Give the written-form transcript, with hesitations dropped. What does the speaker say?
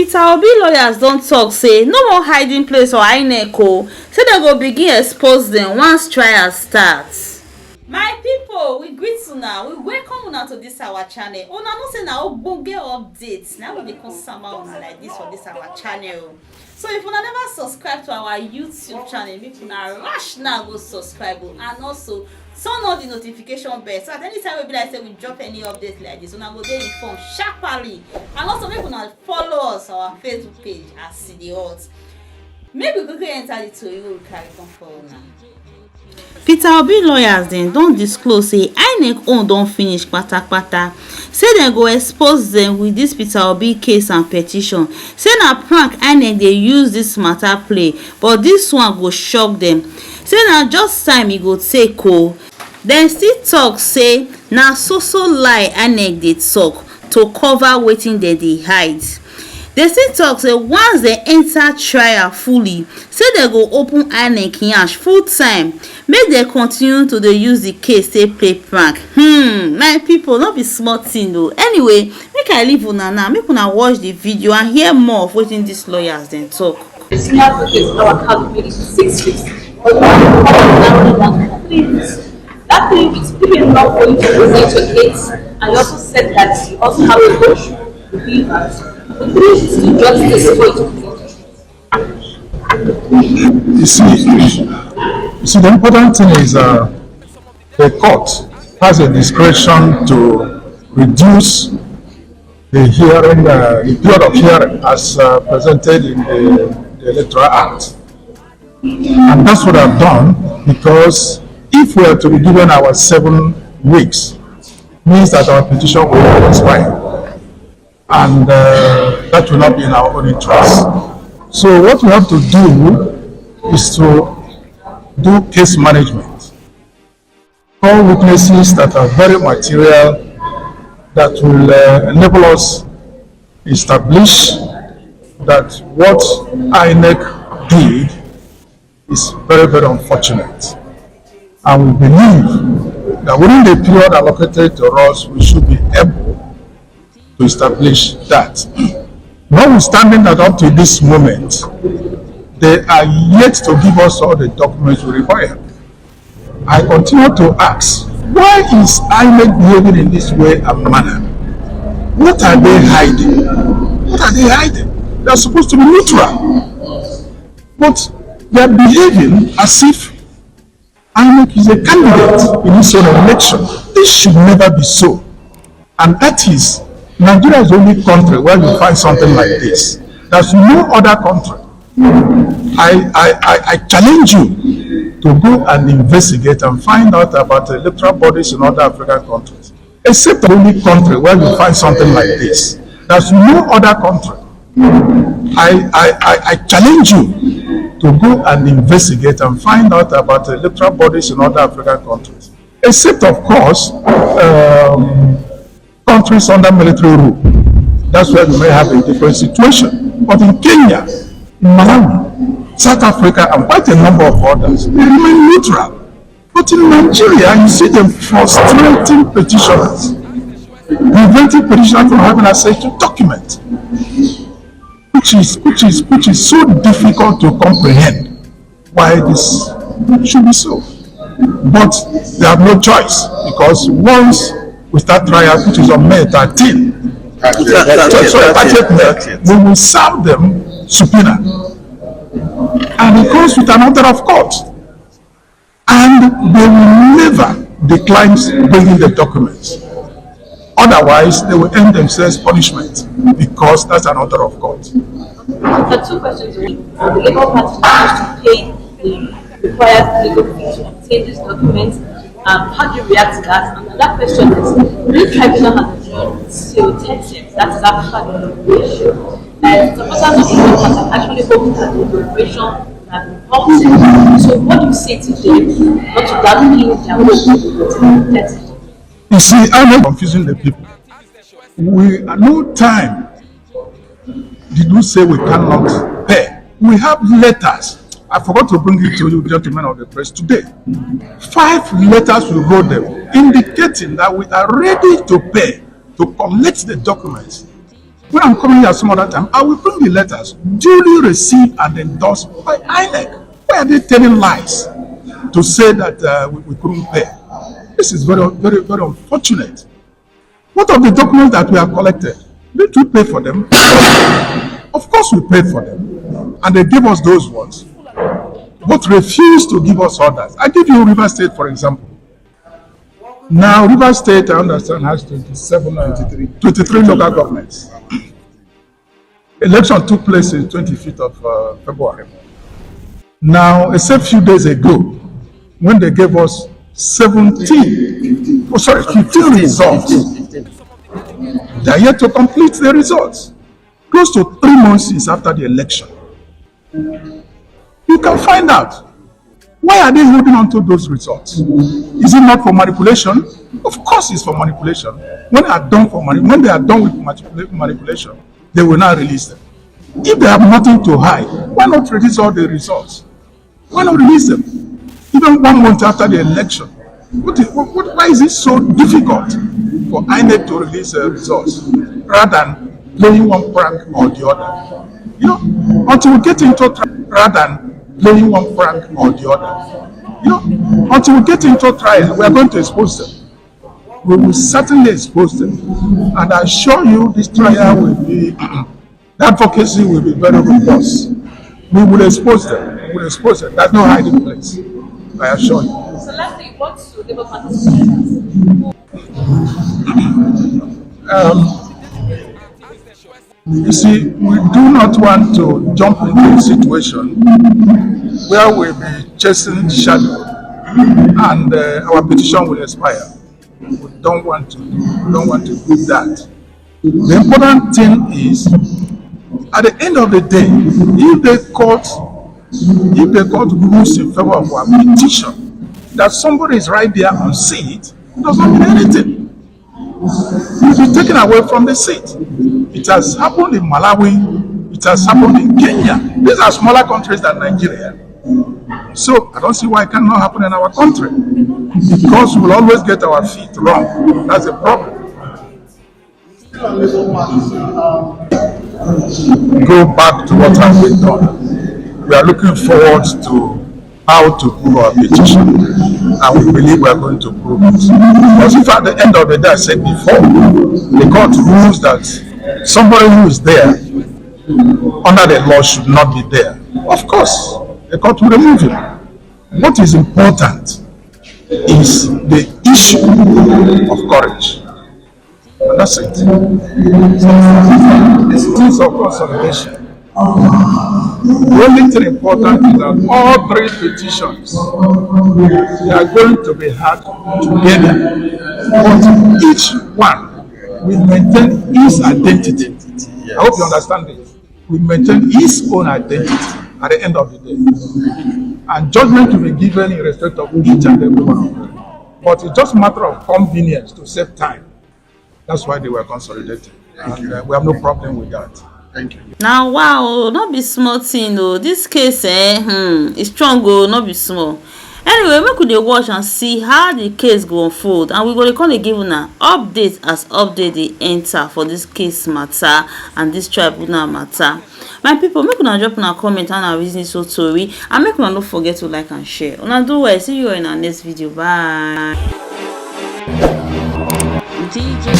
Peter Obi lawyers don't talk say no more hiding place for INEC o, say dem go begin expose them once trial starts. My people, we greet una, we welcome una to this our channel. Una know say na ogbonge updates na we dey come sama una like this for this our channel. So if una never subscribe to our YouTube channel, make una rush now go subscribe and also turn on the notification bell so at any time we be like say we drop any update like this, una go dey informed sharply. And also make una follow us our Facebook page as e dey hot. Make we quickly enter the tori wey we carry come for una. Peter Obi lawyers dem don disclose say INEC own don finish kpatakpata, say dem go expose dem with dis Peter Obi case and petition, say na prank INEC dey use dis matter play but dis one go shock dem, say na just time e go take o. Dem still talk say na so lie INEC dey talk to cover wetin dem dey hide. Dem still talk say once dem enter trial fully, say dem go open INEC yansh full time make dem continue to dey use the case take play prank. My people, no be small thing o. Anyway, make I leave una now, make una watch the video and hear more of wetin these lawyers dem talk. The senior advocate in our cabinet is 6 weeks, but we have now 3 weeks. That 3 weeks, people are not going to present your case, and you also said that you also have a motion to be that. The 3 weeks to judge this point. You see, the important thing is the court has a discretion to reduce the hearing, the period of hearing as presented in the Electoral Act. And that's what I've done, because if we are to be given our 7 weeks, means that our petition will expire. And that will not be in our own interest. So what we have to do is to do case management. Call witnesses that are very material, that will enable us establish that what INEC did is very, very unfortunate. And we believe that within the period allocated to us, we should be able to establish that. Notwithstanding that up to this moment, they are yet to give us all the documents we require. I continue to ask, why is INEC behaving in this way and manner? What are they hiding? What are they hiding? They are supposed to be neutral. But they are behaving as if INEC is a candidate in this own election. This should never be so. And that is, Nigeria is the only country where you find something like this. There's no other country. I challenge you to go and investigate and find out about electoral bodies in other African countries. Except the only country where you find something like this. There's no other country. I challenge you to go and investigate and find out about electoral bodies in other African countries. Except, of course, countries under military rule. That's where we may have a different situation. But in Kenya, in Malawi, South Africa, and quite a number of others, they remain neutral. But in Nigeria, you see them frustrating petitioners, preventing petitioners from having access to documents, which is so difficult to comprehend why this should be so. But they have no choice, because once we start trial, which is on May 13, we will serve them subpoena, and it comes with an order of court, and they will never decline bringing the documents. Otherwise, they will end themselves punishment, because that's an order of court. The 2 questions: the Labour Party has to pay the required legal fees to obtain these documents. How do you react to that? And another question is, the tribunal has adjourned till 10th, that is after the deliberation. And supporters of the Labour have actually hoped that the deliberation have been halted. So what do you say to them not to dampen their hope? You see, I'm not confusing the people. We at no time did we say we cannot pay. We have letters. I forgot to bring it to you, gentlemen of the press, today. 5 letters we wrote them, indicating that we are ready to pay, to collect the documents. When I'm coming here some other time, I will bring the letters duly received and endorsed by INEC. Why are they telling lies to say that we couldn't pay? This is very, very, very unfortunate. What of the documents that we have collected? Did we pay for them? Of course we paid for them. And they gave us those ones, but refused to give us others. I give you River State, for example. Now, River State, I understand, has 23 local governments. Election took place on 25th of February. Now, except a few days ago, when they gave us 15 results. They are yet to complete the results. Close to 3 months is after the election. You can find out. Why are they holding on to those results? Is it not for manipulation? Of course it's for manipulation. When they are done with manipulation, they will not release them. If they have nothing to hide, why not release all the results? Why not release them? Even 1 month after the election. Why is it so difficult for INEC to release results rather than playing one prank or the other? You know, until we get into rather than playing one prank or the other. You know, until we get into trial, we are going to expose them. We will certainly expose them. And I assure you this trial will be, the advocacy will be very robust. We will expose them. We will expose them. There's no hiding place. I assure you. So lastly, what's the Labour Party's position? You see, we do not want to jump into a situation where we'll be chasing shadow and our petition will expire. We don't want to do that. The important thing is, at the end of the day, if the court rules in favor of our petition, that somebody is right there on seat, it does not mean anything. You'll be taken away from the seat. It has happened in Malawi, it has happened in Kenya. These are smaller countries than Nigeria. So I don't see why it cannot happen in our country. Because we'll always get our feet wrong. That's the problem. Go back to what has been done. We are looking forward to how to prove our petition, and we believe we are going to prove it. Because if at the end of the day, I said before, the court rules that somebody who is there under the law should not be there, of course, the court will remove him. What is important is the issue of courage. And that's it. It's things of consolidation. The only thing important is that all 3 petitions, they are going to be had together, but each one will maintain its identity. I hope you understand this. We maintain its own identity at the end of the day, and judgment will be given in respect of each and every one of them. But it's just a matter of convenience to save time. That's why they were consolidated, and we have no problem with that. Thank you. Now, wow, not be small thing o. This case is strong o, not be small. Anyway, make we dey watch and see how the case go unfold, and we go dey come dey give una update as update dey enter for this case matter and this tribunal matter. My people, make una drop una comment and una reason so tori, and make una no forget to like and share. Una do well. See you in our next video. Bye. DJ